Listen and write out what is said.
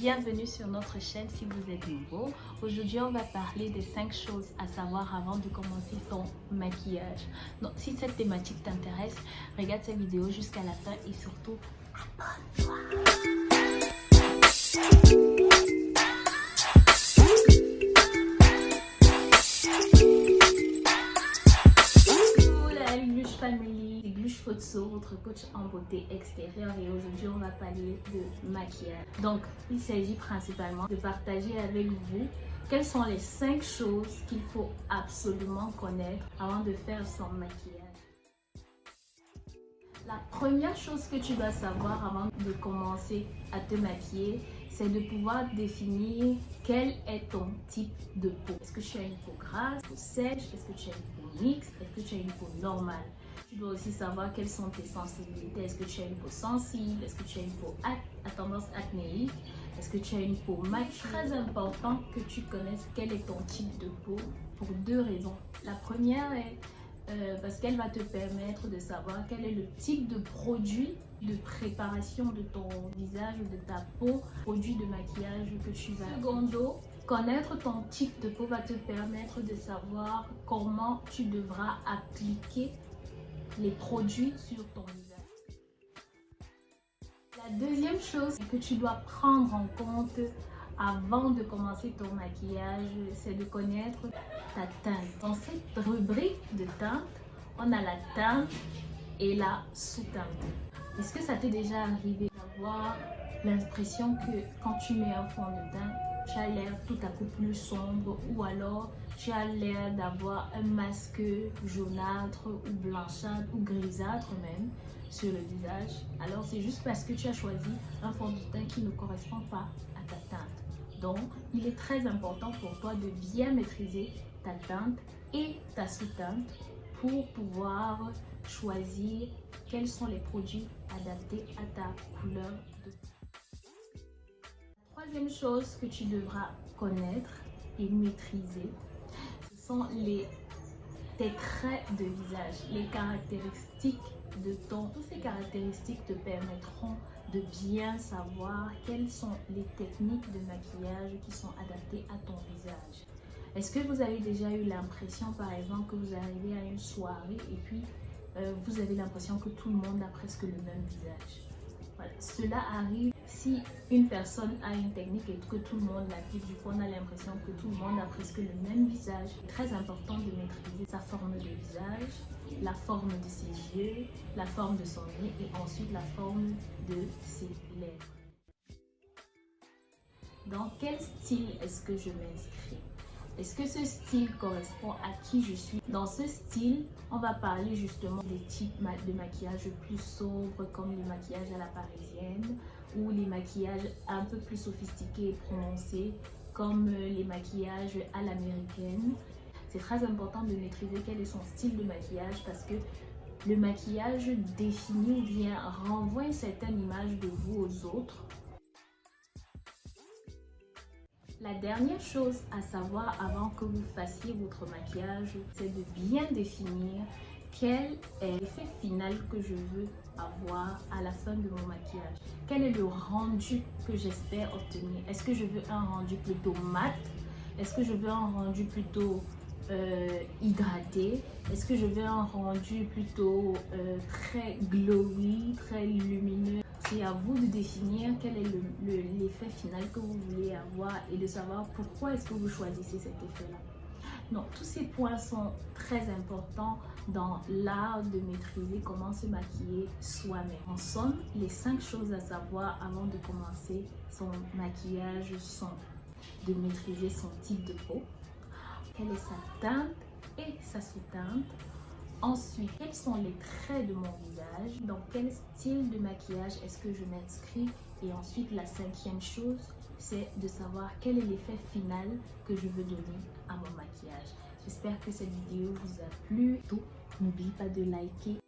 Bienvenue sur notre chaîne si vous êtes nouveau. Aujourd'hui, on va parler des 5 choses à savoir avant de commencer son maquillage. Donc, si cette thématique t'intéresse, regarde cette vidéo jusqu'à la fin et surtout, abonne-toi. Family, Gluche Photo, votre coach en beauté extérieure, et aujourd'hui on va parler de maquillage. Donc il s'agit principalement de partager avec vous quelles sont les 5 choses qu'il faut absolument connaître avant de faire son maquillage. La première chose que tu dois savoir avant de commencer à te maquiller, c'est de pouvoir définir quel est ton type de peau. Est-ce que tu as une peau grasse, une peau sèche, est-ce que tu as une peau mixte, est-ce que tu as une peau normale? Tu dois aussi savoir quelles sont tes sensibilités. Est-ce que tu as une peau sensible? Est-ce que tu as une peau à tendance acnéique? Est-ce que tu as une peau mate? Très important que tu connaisses quel est ton type de peau pour 2 raisons. La première est parce qu'elle va te permettre de savoir quel est le type de produit de préparation de ton visage ou de ta peau, produit de maquillage que tu vas. Secondo, connaître ton type de peau va te permettre de savoir comment tu devras appliquer les produits sur ton visage. La deuxième chose que tu dois prendre en compte avant de commencer ton maquillage, c'est de connaître ta teinte. Dans cette rubrique de teinte, on a la teinte et la sous-teinte. Est-ce que ça t'est déjà arrivé d'avoir l'impression que quand tu mets un fond de teint, tu as l'air tout à coup plus sombre, ou alors tu as l'air d'avoir un masque jaunâtre ou blanchâtre ou grisâtre même sur le visage? Alors c'est juste parce que tu as choisi un fond de teint qui ne correspond pas à ta teinte. Donc il est très important pour toi de bien maîtriser ta teinte et ta sous-teinte pour pouvoir choisir quels sont les produits adaptés à ta couleur de peau. La troisième chose que tu devras connaître et maîtriser, ce sont tes traits de visage, les caractéristiques de ton. Toutes ces caractéristiques te permettront de bien savoir quelles sont les techniques de maquillage qui sont adaptées à ton visage. Est-ce que vous avez déjà eu l'impression, par exemple, que vous arrivez à une soirée et puis vous avez l'impression que tout le monde a presque le même visage? Voilà. Cela arrive si une personne a une technique et que tout le monde l'applique. Du coup, on a l'impression que tout le monde a presque le même visage. C'est très important de maîtriser sa forme de visage, la forme de ses yeux, la forme de son nez et ensuite la forme de ses lèvres. Dans quel style est-ce que je m'inscris? Est-ce que ce style correspond à qui je suis? Dans ce style, on va parler justement des types de maquillage plus sobres, comme le maquillage à la parisienne, ou les maquillages un peu plus sophistiqués et prononcés, comme les maquillages à l'américaine. C'est très important de maîtriser quel est son style de maquillage, parce que le maquillage définit ou bien renvoie une certaine image de vous aux autres. La dernière chose à savoir avant que vous fassiez votre maquillage, c'est de bien définir quel est l'effet final que je veux avoir à la fin de mon maquillage. Quel est le rendu que j'espère obtenir? Est-ce que je veux un rendu plutôt mat? Est-ce que je veux un rendu plutôt hydraté? Est-ce que je veux un rendu plutôt très glowy, très lumineux? C'est à vous de définir quel est l'effet final que vous voulez avoir et de savoir pourquoi est-ce que vous choisissez cet effet-là. Donc, tous ces points sont très importants dans l'art de maîtriser comment se maquiller soi-même. En somme, les 5 choses à savoir avant de commencer son maquillage sont de maîtriser son type de peau, quelle est sa teinte et sa sous-teinte. Ensuite, quels sont les traits de mon visage? Dans quel style de maquillage est-ce que je m'inscris? Et ensuite, la 5e chose, c'est de savoir quel est l'effet final que je veux donner à mon maquillage. J'espère que cette vidéo vous a plu. N'oublie pas de liker.